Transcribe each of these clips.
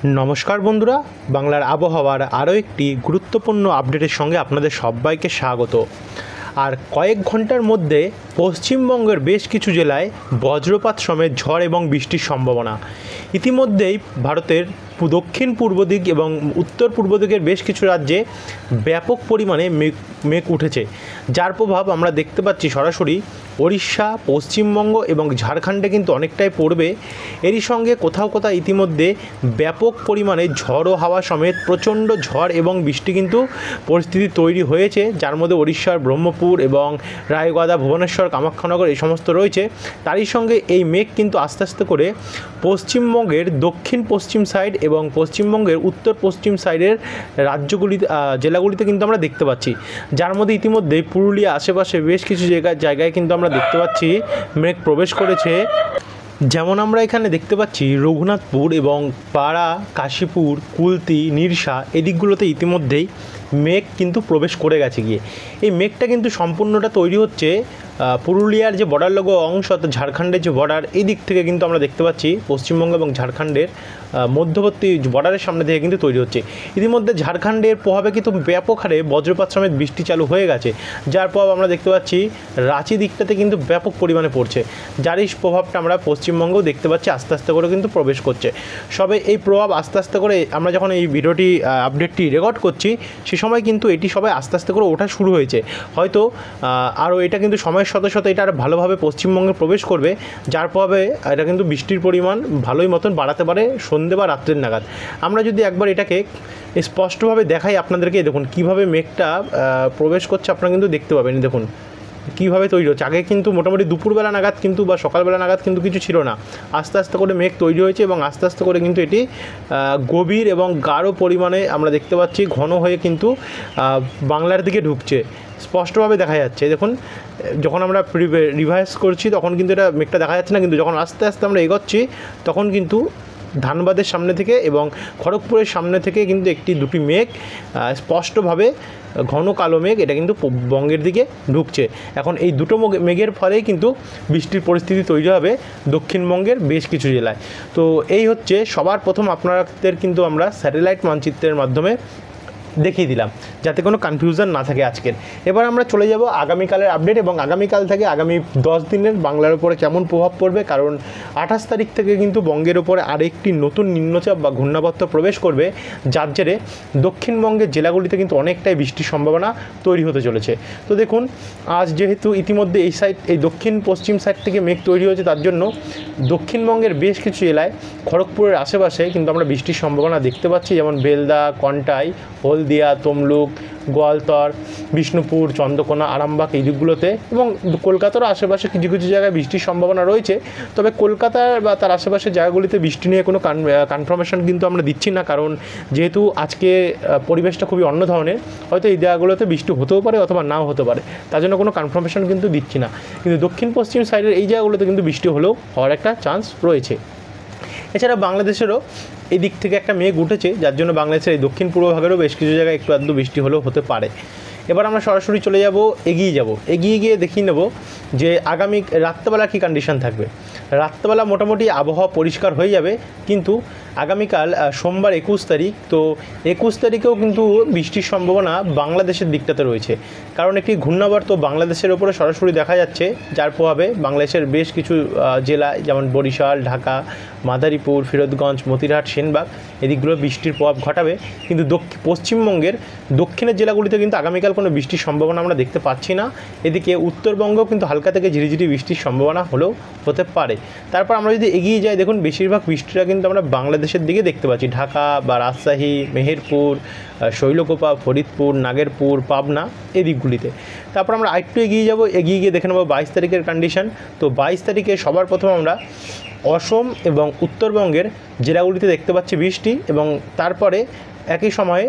নমস্কার বন্ধুরা, বাংলার আবহাওয়ার আরও একটি গুরুত্বপূর্ণ আপডেটের সঙ্গে আপনাদের সবাইকে স্বাগত। আর কয়েক ঘন্টার মধ্যে পশ্চিমবঙ্গের বেশ কিছু জেলায় বজ্রপাত সমেত ঝড় এবং বৃষ্টির সম্ভাবনা। ইতিমধ্যেই ভারতের দক্ষিণ পূর্ব দিক এবং উত্তর পূর্ব দিকের বেশ কিছু রাজ্যে ব্যাপক পরিমাণে মেঘ উঠেছে, যার প্রভাব আমরা দেখতে পাচ্ছি সরাসরি ওড়িশা, পশ্চিমবঙ্গ এবং ঝাড়খণ্ডে কিন্তু অনেকটাই পড়বে। এরই সঙ্গে কোথাও কোথাও ইতিমধ্যে ব্যাপক পরিমাণে ঝড় ও হাওয়া সমেত প্রচণ্ড ঝড় এবং বৃষ্টি কিন্তু পরিস্থিতি তৈরি হয়েছে, যার মধ্যে ওড়িশার ব্রহ্মপুর এবং রায়গড়া, ভুবনেশ্বর, কামাখ্যানগর এই সমস্ত রয়েছে। তারই সঙ্গে এই মেঘ কিন্তু আস্তে আস্তে করে পশ্চিমবঙ্গের দক্ষিণ পশ্চিম সাইড এবং পশ্চিমবঙ্গের উত্তর পশ্চিম সাইডের রাজ্যগুলিতে, জেলাগুলিতে কিন্তু আমরা দেখতে পাচ্ছি, যার মধ্যে ইতিমধ্যে পুরুলিয়া আশেপাশে বেশ কিছু জায়গায় কিন্তু আমরা দেখতে পাচ্ছি মেঘ প্রবেশ করেছে। যেমন আমরা এখানে দেখতে পাচ্ছি রঘুনাথপুর এবং পাড়া, কাশীপুর, কুলতি, নিরসা এই দিকগুলোতে ইতিমধ্যেই মেঘ কিন্তু প্রবেশ করে গেছে গিয়ে। এই মেঘটা কিন্তু সম্পূর্ণটা তৈরি হচ্ছে পুরুলিয়ার যে বর্ডার লগো অংশ, অর্থাৎ ঝাড়খণ্ডের যে বর্ডার, এই দিক থেকে কিন্তু আমরা দেখতে পাচ্ছি পশ্চিমবঙ্গ এবং ঝাড়খণ্ডের মধ্যবর্তী বর্ডারের সামনে থেকে কিন্তু তৈরি হচ্ছে। ইতিমধ্যে ঝাড়খণ্ডের প্রভাবে কিন্তু ব্যাপক হারে বজ্রপাত সমেত বৃষ্টি চালু হয়ে গেছে, যার প্রভাব আমরা দেখতে পাচ্ছি রাঁচি দিকটাতে কিন্তু ব্যাপক পরিমাণে পড়ছে, যারই প্রভাবটা আমরা পশ্চিমবঙ্গেও দেখতে পাচ্ছি আস্তে আস্তে করে কিন্তু প্রবেশ করছে। সবে এই প্রভাব আস্তে আস্তে করে আমরা যখন এই ভিডিওটি আপডেটটি রেকর্ড করছি সে সময় কিন্তু এটি সবাই আস্তে আস্তে করে ওঠা শুরু হয়েছে। হয়তো আরও এটা কিন্তু সময়ের সাথে সাথে এটা আরও ভালোভাবে পশ্চিমবঙ্গে প্রবেশ করবে, যার প্রভাবে এটা কিন্তু বৃষ্টির পরিমাণ ভালোই মতন বাড়াতে পারে সন্ধ্যে বা রাত্রের নাগাদ। আমরা যদি একবার এটাকে স্পষ্টভাবে দেখাই আপনাদেরকে, দেখুন কীভাবে মেঘটা প্রবেশ করছে, আপনারা কিন্তু দেখতে পাবেন। দেখুন কীভাবে তৈরি হচ্ছে। আগে কিন্তু মোটামুটি দুপুরবেলা নাগাদ কিন্তু বা সকালবেলা নাগাদ কিন্তু কিছু ছিল না, আস্তে আস্তে করে মেঘ তৈরি হয়েছে এবং আস্তে আস্তে করে কিন্তু এটি গভীর এবং গাঢ় পরিমাণে আমরা দেখতে পাচ্ছি ঘন হয়ে কিন্তু বাংলার দিকে ঢুকছে, স্পষ্টভাবে দেখা যাচ্ছে। দেখুন যখন আমরা রিভাইজ করছি তখন কিন্তু এটা মেঘটা দেখা যাচ্ছে না, কিন্তু যখন আস্তে আস্তে আমরা এগোচ্ছি তখন কিন্তু ধানবাদের সামনে থেকে এবং খড়গপুরের সামনে থেকে কিন্তু দুটি মেঘ স্পষ্টভাবে ঘন কালো মেঘ এটা কিন্তু বঙ্গের দিকে ঢুকছে। এখন এই দুটো মেঘের ফলেই কিন্তু বৃষ্টির পরিস্থিতি তৈরি হবে দক্ষিণবঙ্গের বেশ কিছু জেলায়। তো এই হচ্ছে সবার প্রথম আপনাদের কিন্তু আমরা স্যাটেলাইট মানচিত্রের মাধ্যমে দেখিয়ে দিলাম, যাতে কোনো কনফিউশন না থাকে আজকের। এবার আমরা চলে যাব আগামীকালের আপডেট এবং আগামীকাল থেকে আগামী 10 দিনের বাংলার উপরে কেমন প্রভাব পড়বে, কারণ 28 তারিখ থেকে কিন্তু বঙ্গের উপরে আরেকটি নতুন নিম্নচাপ বা ঘূর্ণাবর্ত প্রবেশ করবে, যার জেরে দক্ষিণবঙ্গের জেলাগুলিতে কিন্তু অনেকটাই বৃষ্টির সম্ভাবনা তৈরি হতে চলেছে। তো দেখুন আজ যেহেতু ইতিমধ্যে এই দক্ষিণ পশ্চিম সাইড থেকে মেঘ তৈরি হয়েছে, তার জন্য দক্ষিণবঙ্গের বেশ কিছু জেলায় খড়গপুরের আশেপাশে কিন্তু আমরা বৃষ্টির সম্ভাবনা দেখতে পাচ্ছি, যেমন বেলদা, কন্টাই, হলদিয়া, তমলুক, গোয়ালতর, বিষ্ণুপুর, চন্দ্রকোনা, আরামবাগ এই দিকগুলোতে এবং কলকাতারও আশেপাশে কিছু কিছু জায়গায় বৃষ্টির সম্ভাবনা রয়েছে। তবে কলকাতার বা তার আশেপাশের জায়গাগুলিতে বৃষ্টি নিয়ে কোনো কনফার্মেশন কিন্তু আমরা দিচ্ছি না, কারণ যেহেতু আজকে পরিবেশটা খুবই অন্য ধরনের, হয়তো এই জায়গাগুলোতে বৃষ্টি হতেও পারে অথবা নাও হতে পারে, তার জন্য কোনো কনফার্মেশন কিন্তু দিচ্ছি না। কিন্তু দক্ষিণ পশ্চিম সাইডের এই জায়গাগুলোতে কিন্তু বৃষ্টি হলেও হওয়ার একটা চান্স রয়েছে। এছাড়া বাংলাদেশেরও এই দিক থেকে একটা মেঘ উঠেছে, যার জন্য বাংলাদেশের এই দক্ষিণ পূর্ব ভাগেরও বেশ কিছু জায়গায় একটু আধটু বৃষ্টি হলেও হতে পারে। এবার আমরা সরাসরি চলে যাব, এগিয়ে গিয়ে দেখিয়ে নেব যে আগামী রাত্রেবেলা কী কন্ডিশন থাকবে। রাত্রেবেলা মোটামুটি আবহাওয়া পরিষ্কার হয়ে যাবে, কিন্তু আগামীকাল সোমবার 21 তারিখ, তো 21 তারিখেও কিন্তু বৃষ্টির সম্ভাবনা বাংলাদেশের দিকটাতে রয়েছে, কারণ একটি ঘূর্ণাবর্ত বাংলাদেশের ওপরে সরাসরি দেখা যাচ্ছে, যার প্রভাবে বাংলাদেশের বেশ কিছু জেলায় যেমন বরিশাল, ঢাকা, মাদারীপুর, ফিরোজগঞ্জ, মতিরহাট, সেনবাগ এদিকগুলো বৃষ্টির প্রভাব ঘটাবে। কিন্তু পশ্চিমবঙ্গের দক্ষিণের জেলাগুলিতে কিন্তু আগামীকাল কোনো বৃষ্টির সম্ভাবনা আমরা দেখতে পাচ্ছি না। এদিকে উত্তরবঙ্গেও কিন্তু হালকা থেকে ঝিরিঝিরি বৃষ্টির সম্ভাবনা হলেও হতে পারে। তারপর আমরা যদি এগিয়ে যাই, দেখুন বেশিরভাগ বৃষ্টিটা কিন্তু আমরা বাংলাদেশের দিকে দেখতে পাচ্ছি, ঢাকা বা রাজশাহী, মেহেরপুর, শৈলকুপা, ফরিদপুর, নাগেরপুর, পাবনা এই দিকগুলিতে। তারপর আমরা আরেকটু এগিয়ে গিয়ে দেখে নেব 22 তারিখের কন্ডিশন। তো 22 তারিখে সবার প্রথম আমরা অসম এবং উত্তরবঙ্গের জেলাগুলিতে দেখতে পাচ্ছি বৃষ্টি, এবং তারপরে একই সময়ে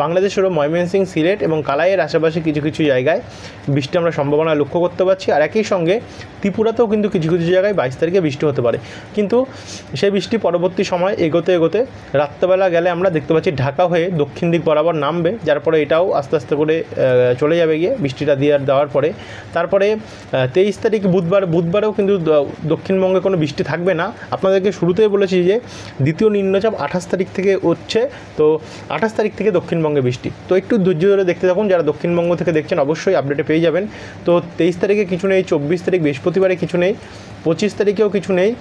বাংলাদেশেরও ময়মনসিংহ, সিলেট এবং কালাইয়ের আশেপাশে কিছু কিছু জায়গায় বৃষ্টি আমরা সম্ভাবনা লক্ষ্য করতে পারছি। আর একই সঙ্গে ত্রিপুরাতেও কিন্তু কিছু কিছু জায়গায় 22 তারিখে বৃষ্টি হতে পারে, কিন্তু সেই বৃষ্টি পরবর্তী সময় এগোতে এগোতে রাত্রেবেলা গেলে আমরা দেখতে পাচ্ছি ঢাকা হয়ে দক্ষিণ দিক বরাবর নামবে, যার পরে এটাও আস্তে আস্তে করে চলে যাবে গিয়ে বৃষ্টিটা দেওয়ার পরে। তারপরে 23 তারিখ বুধবারেও কিন্তু দক্ষিণবঙ্গে কোনো বৃষ্টি থাকবে না। আপনাদেরকে শুরুতেই বলেছি যে দ্বিতীয় নিম্নচাপ 28 তারিখ থেকে উঠছে, তো 28 তারিখ থেকে দক্ষিণবঙ্গে বৃষ্টি। তো একটু ধৈর্য ধরে দেখতে থাকুন, যারা দক্ষিণবঙ্গ থেকে দেখছেন অবশ্যই আপডেটে পেয়ে যাবেন। তো 23 তারিখে কিছু নেই, 24 তারিখ বৃহস্পতিবারে কিছু নেই, 25 তারিখেও কিছু নেই,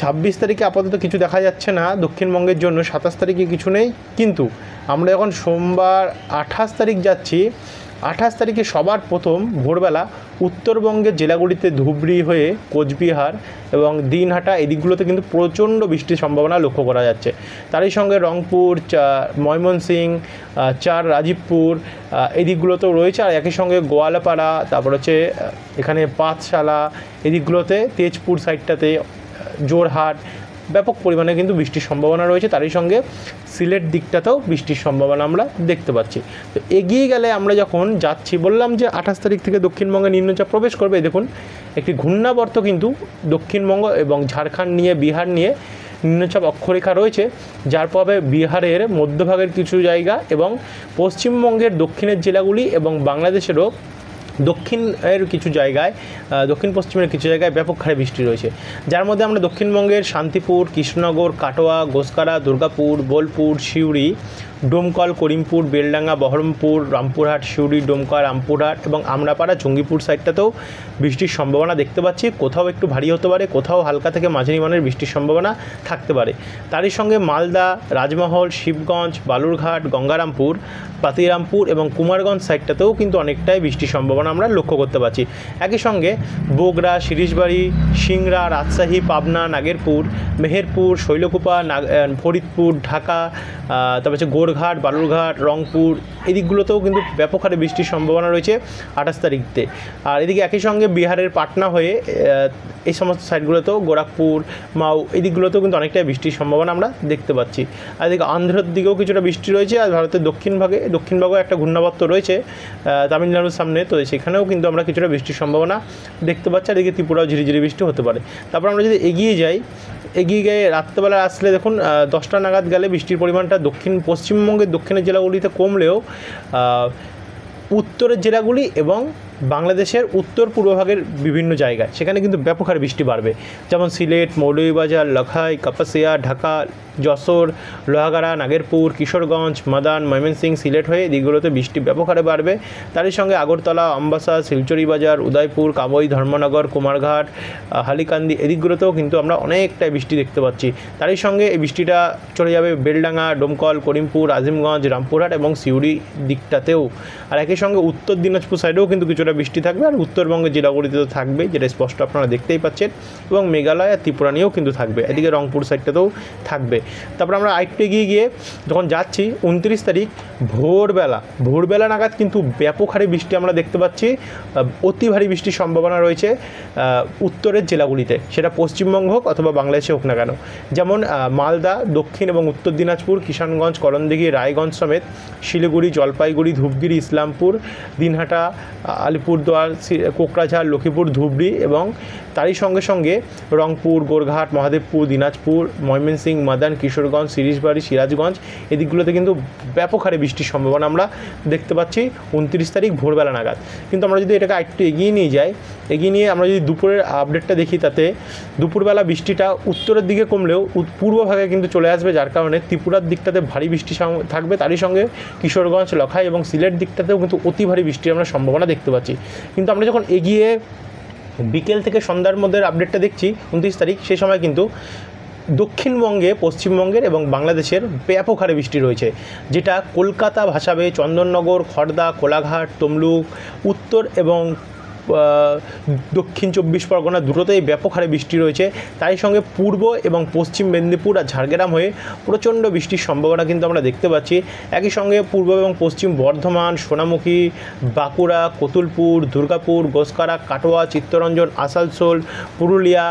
26 তারিখে আপাতত কিছু দেখা যাচ্ছে না দক্ষিণবঙ্গের জন্য, 27 তারিখে কিছু নেই। কিন্তু আমরা যখন সোমবার 28 তারিখ যাচ্ছি, 28 তারিখে সবার প্রথম ভোরবেলা উত্তরবঙ্গের জেলাগুলিতে ধুবড়ি হয়ে কোচবিহার এবং দিনহাটা এদিকগুলোতে কিন্তু প্রচণ্ড বৃষ্টির সম্ভাবনা লক্ষ্য করা যাচ্ছে। তারই সঙ্গে রংপুর, ময়মনসিংহ, রাজীবপুর এদিকগুলোতেও রয়েছে। আর একই সঙ্গে গোয়ালপাড়া, তারপর হচ্ছে এখানে পাঠশালা এদিকগুলোতে, তেজপুর সাইডটাতে, জোরহাট ব্যাপক পরিমাণে কিন্তু বৃষ্টির সম্ভাবনা রয়েছে। তারই সঙ্গে সিলেট দিকটাতেও বৃষ্টির সম্ভাবনা আমরা দেখতে পাচ্ছি। তো এগিয়ে গেলে আমরা যখন যাচ্ছি, বললাম যে 28 তারিখ থেকে দক্ষিণবঙ্গে নিম্নচাপ প্রবেশ করবে। দেখুন একটি ঘূর্ণাবর্ত কিন্তু দক্ষিণবঙ্গ এবং ঝাড়খণ্ড নিয়ে, বিহার নিয়ে নিম্নচাপ অক্ষরেখা রয়েছে, যার প্রভাবে বিহারের মধ্যভাগের কিছু জায়গা এবং পশ্চিমবঙ্গের দক্ষিণের জেলাগুলি এবং বাংলাদেশেরও দক্ষিণের কিছু জায়গায়, দক্ষিণ পশ্চিমের কিছু জায়গায় ব্যাপক হারে বৃষ্টি রয়েছে, যার মধ্যে আমরা দক্ষিণবঙ্গের শান্তিপুর, কৃষ্ণনগর, কাটোয়া, গোসকারা, দুর্গাপুর, বোলপুর, সিউড়ি, ডোমকল, করিমপুর, বেলডাঙ্গা, বহরমপুর, রামপুরহাট, সিউড়ি, ডোমকা, রামপুরহাট এবং আমরাপাড়া, জঙ্গিপুর সাইডটাতেও বৃষ্টির সম্ভাবনা দেখতে পাচ্ছি। কোথাও একটু ভারী হতে পারে, কোথাও হালকা থেকে মাঝারি মানের বৃষ্টির সম্ভাবনা থাকতে পারে। তারই সঙ্গে মালদা, রাজমহল, শিবগঞ্জ, বালুরঘাট, গঙ্গারামপুর, পাতিরামপুর এবং কুমারগঞ্জ সাইডটাতেও কিন্তু অনেকটাই বৃষ্টির সম্ভাবনা আমরা লক্ষ্য করতে পারছি। একই সঙ্গে বগুড়া, শিরিশবাড়ি, সিংড়া, রাজশাহী, পাবনা, নাগেরপুর, মেহেরপুর, শৈলকুপা, ফরিদপুর, ঢাকা, তারপর হচ্ছে গোরঘাট, বালুরঘাট, রংপুর এই দিকগুলোতেও কিন্তু ব্যাপক হারে বৃষ্টির সম্ভাবনা রয়েছে 28 তারিখতে। আর এদিকে একই সঙ্গে বিহারের পাটনা হয়ে এই সমস্ত সাইডগুলোতেও, গোরখপুর, মাউ এই দিকগুলোতেও কিন্তু অনেকটাই বৃষ্টির সম্ভাবনা আমরা দেখতে পাচ্ছি। আর এদিকে আন্ধ্রের দিকেও কিছুটা বৃষ্টি রয়েছে। আর ভারতের দক্ষিণভাগেও একটা ঘূর্ণাবর্ত রয়েছে তামিলনাড়ুর সামনে, তো সেখানেও কিন্তু আমরা কিছুটা বৃষ্টির সম্ভাবনা দেখতে পাচ্ছি। আর এদিকে ত্রিপুরাও ঝিরিঝিরি বৃষ্টি হতে পারে। তারপর আমরা যদি এগিয়ে গিয়ে রাত্রেবেলা আসলে দেখুন 10টা নাগাদ গেলে বৃষ্টির পরিমাণটা পশ্চিমবঙ্গের দক্ষিণের জেলাগুলিতে কমলেও উত্তরের জেলাগুলি এবং বাংলাদেশের উত্তর পূর্বভাগের বিভিন্ন জায়গায় সেখানে কিন্তু ব্যাপক হারে বৃষ্টি বাড়বে, যেমন সিলেট, মৌলভীবাজার, লখাই, কাপাসিয়া, ঢাকা, যশোর, লোহাগাড়া, নাগেরপুর, কিশোরগঞ্জ, মাদান, ময়মনসিংহ, সিলেট হয়ে দিকগুলোতে বৃষ্টি ব্যাপক হারে বাড়বে। তারই সঙ্গে আগরতলা, আমবাসা, শিলচরি বাজার, উদয়পুর, কাবই, ধর্মনগর, কুমারঘাট, হালিকান্দি এদিকগুলোতেও কিন্তু আমরা অনেকটাই বৃষ্টি দেখতে পাচ্ছি। তারই সঙ্গে এই বৃষ্টিটা চলে যাবে বেলডাঙ্গা, ডোমকল, করিমপুর, আজিমগঞ্জ, রামপুরহাট এবং সিউড়ি দিকটাতেও। আর একই সঙ্গে উত্তর দিনাজপুর সাইডেও কিন্তু কিছুটা বৃষ্টি থাকবে। আর উত্তরবঙ্গের জেলাগুলিতে তো থাকবে, যেটা স্পষ্ট আপনারা দেখতেই পাচ্ছেন, এবং মেঘালয় আর ত্রিপুরা নিয়েও কিন্তু থাকবে, এদিকে রংপুর সাইডটাতেও থাকবে। তারপর আমরা আরেকটু এগিয়ে গিয়ে যখন যাচ্ছি 29 তারিখ ভোরবেলা নাগাদ কিন্তু ব্যাপক হারে বৃষ্টি আমরা দেখতে পাচ্ছি। অতি ভারী বৃষ্টির সম্ভাবনা রয়েছে উত্তরের জেলাগুলিতে, সেটা পশ্চিমবঙ্গ হোক অথবা বাংলাদেশে হোক না কেন, যেমন মালদা, দক্ষিণ এবং উত্তর দিনাজপুর, কিষানগঞ্জ, করণদিঘি, রায়গঞ্জ সমেত শিলিগুড়ি, জলপাইগুড়ি, ধূপগুড়ি, ইসলামপুর, দিনহাটা, আলিপুরদুয়ার, কোকরাঝাড়, লক্ষ্মীপুর, ধুবড়ি এবং তারই সঙ্গে সঙ্গে রংপুর, গোরঘাট, মহাদেবপুর, দিনাজপুর, ময়মনসিংহ, মাদান, কিশোরগঞ্জ, শিরিশবাড়ি, সিরাজগঞ্জ এদিকগুলোতে কিন্তু ব্যাপক হারে বৃষ্টির সম্ভাবনা আমরা দেখতে পাচ্ছি 29 তারিখ ভোরবেলা নাগাদ। কিন্তু আমরা যদি এটাকে একটু এগিয়ে নিয়ে আমরা যদি দুপুরের আপডেটটা দেখি, তাতে দুপুরবেলা বৃষ্টিটা উত্তরের দিকে কমলেও পূর্বভাগে কিন্তু চলে আসবে, যার কারণে ত্রিপুরার দিকটাতে ভারী বৃষ্টি থাকবে। তারই সঙ্গে কিশোরগঞ্জ, লখাই এবং সিলেট দিকটাতেও কিন্তু অতি ভারী বৃষ্টির আমরা সম্ভাবনা দেখতে পাচ্ছি। কিন্তু আমরা যখন এগিয়ে বিকেল থেকে সন্ধ্যার মধ্যে আপডেটটা দেখছি 29 তারিখ, সেই সময় কিন্তু দক্ষিণবঙ্গে, পশ্চিমবঙ্গের এবং বাংলাদেশের ব্যাপক হারে বৃষ্টি রয়েছে, যেটা কলকাতা ভাসাবে, চন্দননগর, খড়দা, কোলাঘাট, তমলুক, উত্তর এবং দক্ষিণ 24 পরগনা দুটোতেই ব্যাপক হারে বৃষ্টি রয়েছে। তাই সঙ্গে পূর্ব এবং পশ্চিম মেদিনীপুর আর ঝাড়গ্রাম হয়ে প্রচণ্ড বৃষ্টির সম্ভাবনা কিন্তু আমরা দেখতে পাচ্ছি। একই সঙ্গে পূর্ব এবং পশ্চিম বর্ধমান, সোনামুখী, বাঁকুড়া, কতুলপুর, দুর্গাপুর, গোসকারা, কাটোয়া, চিত্তরঞ্জন, আসানসোল, পুরুলিয়া,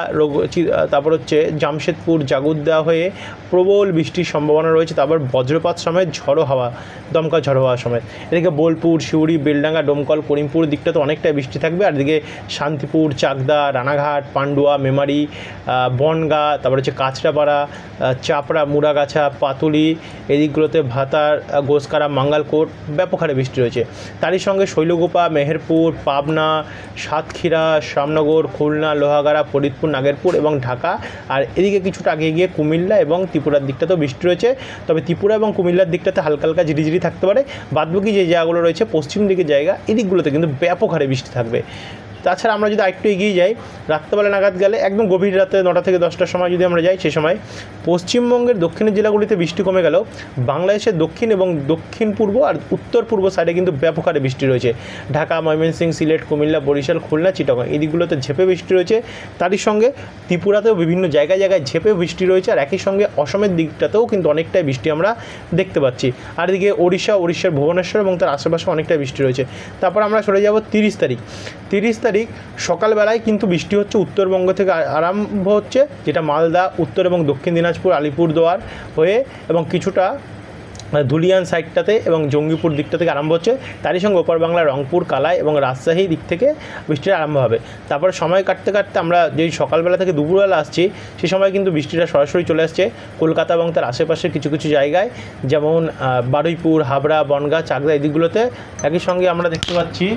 তারপর হচ্ছে জামশেদপুর, জাগুদ্দা হয়ে প্রবল বৃষ্টির সম্ভাবনা রয়েছে। তারপর বজ্রপাত সমেত ঝড়ো হাওয়া, দমকা ঝড়ো হাওয়া সমেত। এদিকে বোলপুর, সিউড়ি, বেলডাঙ্গা, ডোমকল, করিমপুর দিকটা তো অনেকটাই বৃষ্টি থাকবে। আর এদিকে শান্তিপুর, চাকদা, রানাঘাট, পান্ডুয়া, মেমারি, বনগাঁ, তারপর হচ্ছে কাঁচরাপাড়া, চাপড়া, মুড়াগাছা, পাতুলি, এদিকগুলোতে ভাতার, গোসকারা, মাঙ্গালকোট ব্যাপক হারে বৃষ্টি রয়েছে। তারই সঙ্গে শৈলকুপা, মেহেরপুর, পাবনা, সাতক্ষীরা, শ্যামনগর, খুলনা, লোহাগাড়া, ফরিদপুর, নাগেরপুর এবং ঢাকা। আর এদিকে কিছুটা আগে গিয়ে কুমিল্লা এবং ত্রিপুরার দিকটাতেও বৃষ্টি রয়েছে। তবে ত্রিপুরা এবং কুমিল্লার দিকটাতে হালকা হালকা ঝিরিঝিরি থাকতে পারে। বাদবাকি যে জায়গাগুলো রয়েছে পশ্চিম দিকের জায়গা, এদিকগুলোতে কিন্তু ব্যাপক হারে বৃষ্টি থাকবে। তাছাড়া আমরা যদি আরেকটু এগিয়ে যাই, রাত্রেবেলা নাগাদ গেলে একদম গভীর রাতে 9টা থেকে 10টার সময় যদি আমরা যাই, সে সময় পশ্চিমবঙ্গের দক্ষিণের জেলাগুলিতে বৃষ্টি কমে গেলেও বাংলাদেশের দক্ষিণ এবং দক্ষিণ পূর্ব আর উত্তর পূর্ব সাইডে কিন্তু ব্যাপক হারে বৃষ্টি রয়েছে। ঢাকা, ময়মনসিংহ, সিলেট, কুমিল্লা, বরিশাল, খুলনা, চিটাগং এই দিকগুলোতে ঝেঁপে বৃষ্টি রয়েছে। তারই সঙ্গে ত্রিপুরাতেও বিভিন্ন জায়গায় জায়গায় ঝেঁপে বৃষ্টি রয়েছে। আর একই সঙ্গে অসমের দিকটাতেও কিন্তু অনেকটাই বৃষ্টি আমরা দেখতে পাচ্ছি। আর এদিকে উড়িষ্যার ভুবনেশ্বর এবং তার আশেপাশে অনেকটাই বৃষ্টি রয়েছে। তারপর আমরা চলে যাব 30 তারিখ। 30 তারিখ সকালবেলায় কিন্তু বৃষ্টি হচ্ছে উত্তরবঙ্গ থেকে আরম্ভ হচ্ছে, যেটা মালদা, উত্তর এবং দক্ষিণ দিনাজপুর, আলিপুরদুয়ার হয়ে এবং কিছুটা ধুলিয়ান সাইডটাতে এবং জঙ্গিপুর দিকটা থেকে আরম্ভ হচ্ছে। তারই সঙ্গে ওপার বাংলা, রংপুর, কালাই এবং রাজশাহী দিক থেকে বৃষ্টিটা আরম্ভ হবে। তারপরে সময় কাটতে কাটতে আমরা যেই সকালবেলা থেকে দুপুরবেলা আসছি, সেই সময় কিন্তু বৃষ্টিটা সরাসরি চলে আসছে কলকাতা এবং তার আশেপাশে কিছু কিছু জায়গায়, যেমন বারুইপুর, হাবড়া, বনগাঁ, চাকদা এই দিকগুলোতে। একই সঙ্গে আমরা দেখতে পাচ্ছি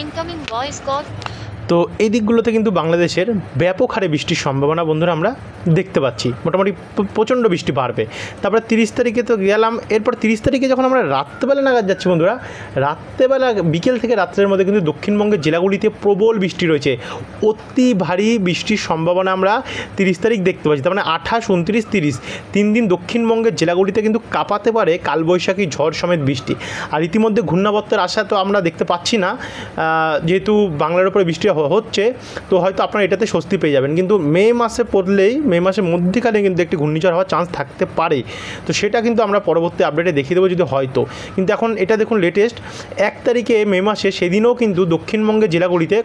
ইনকামিং ভয়েস কল। তো এই দিকগুলোতে কিন্তু বাংলাদেশের ব্যাপক হারে বৃষ্টির সম্ভাবনা বন্ধুরা আমরা দেখতে পাচ্ছি। মোটামুটি প্রচণ্ড বৃষ্টি বাড়বে। তারপরে 30 তারিখে তো গেলাম। এরপর 30 তারিখে যখন আমরা রাত্রেবেলা নাগাদ যাচ্ছি বন্ধুরা, রাত্রেবেলা বিকেল থেকে রাত্রের মধ্যে কিন্তু দক্ষিণবঙ্গের জেলাগুলিতে প্রবল বৃষ্টি রয়েছে। অতি ভারী বৃষ্টির সম্ভাবনা আমরা 30 তারিখ দেখতে পাচ্ছি। তার মানে 28, 29, 30 3 দিন দক্ষিণবঙ্গের জেলাগুলিতে কিন্তু কাঁপাতে পারে কালবৈশাখী ঝড় সমেত বৃষ্টি। আর ইতিমধ্যে ঘূর্ণাবর্তের আশা তো আমরা দেখতে পাচ্ছি না, যেহেতু বাংলার উপরে বৃষ্টি হচ্ছে, তো হয়তো আপনারা এটাতে স্বস্তি পেয়ে যাবেন। কিন্তু মে মাসে পড়লেই, মে মাসের মধ্যেকালে কিন্তু একটি ঘূর্ণিঝড় হওয়ার চান্স থাকতে পারে। তো সেটা কিন্তু আমরা পরবর্তী আপডেটে দেখিয়ে দেবো যদি হয়তো। কিন্তু এখন এটা দেখুন লেটেস্ট 1 তারিখে মে মাসে, সেদিনও কিন্তু দক্ষিণবঙ্গের জেলাগুলিতে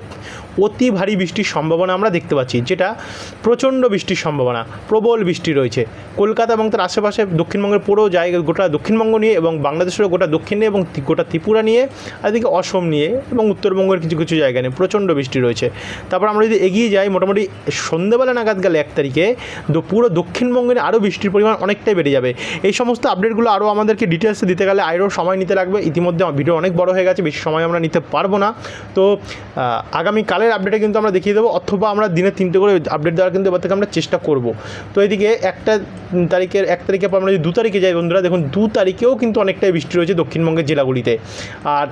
অতি ভারী বৃষ্টির সম্ভাবনা আমরা দেখতে পাচ্ছি, যেটা প্রচণ্ড বৃষ্টির সম্ভাবনা, প্রবল বৃষ্টি রয়েছে কলকাতা এবং তার আশেপাশে দক্ষিণবঙ্গের পুরো জায়গা, গোটা দক্ষিণবঙ্গ নিয়ে এবং বাংলাদেশেরও গোটা দক্ষিণ নিয়ে এবং গোটা ত্রিপুরা নিয়ে, আর এদিকে অসম নিয়ে এবং উত্তরবঙ্গের কিছু কিছু জায়গা নিয়ে প্রচণ্ড বৃষ্টি রয়েছে। তারপর আমরা যদি এগিয়ে যাই, মোটামুটি সন্ধ্যেবেলা নাগাদ গেলে 1 তারিখে পুরো দক্ষিণবঙ্গের আরও বৃষ্টির পরিমাণ অনেকটাই বেড়ে যাবে। এই সমস্ত আপডেটগুলো আরও আমাদেরকে ডিটেলসে দিতে গেলে আরও সময় নিতে লাগবে। ইতিমধ্যে ভিডিও অনেক বড় হয়ে গেছে, বেশি সময় আমরা নিতে পারবো না। তো আগামীকালের আপডেটে কিন্তু আমরা দেখিয়ে দেবো, অথবা আমরা দিনে 3টে করে আপডেট দেওয়ার কিন্তু এবার থেকে আমরা চেষ্টা করব। তো এদিকে 1 তারিখের পর আমরা যদি 2 তারিখে যাই বন্ধুরা, দেখুন 2 তারিখেও কিন্তু অনেকটাই বৃষ্টি রয়েছে দক্ষিণবঙ্গের জেলাগুলিতে। আর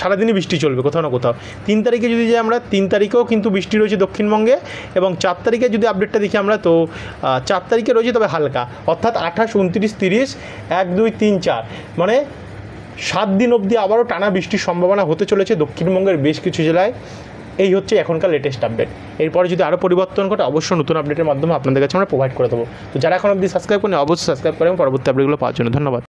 সারাদিনই বৃষ্টি চলবে কোথাও না কোথাও। 3 তারিখে যদি যাই আমরা, 3 তারিখেও কিন্তু বৃষ্টি রয়েছে দক্ষিণবঙ্গে। এবং 4 তারিখে যদি আপডেটটা দেখি আমরা, তো 4 তারিখে রয়েছে তবে হালকা, অর্থাৎ 28, 29, 30, 1, 2, 3, 4 মানে 7 দিন অবধি আবারও টানা বৃষ্টির সম্ভাবনা হতে চলেছে দক্ষিণবঙ্গের বেশ কিছু জেলায়। এই হচ্ছে এখনকার লেটেস্ট আপডেট। এরপরে যদি আরও পরিবর্তন ঘটে, অবশ্যই নতুন আপডেটের মাধ্যমে আপনাদের কাছে আমরা প্রোভাইড করে দেবো। তো যারা এখন অবধি সাবস্ক্রাইব করেন, অবশ্যই সাবস্ক্রাইব করেন পরবর্তী আপডেটগুলো পাওয়ার জন্য। ধন্যবাদ।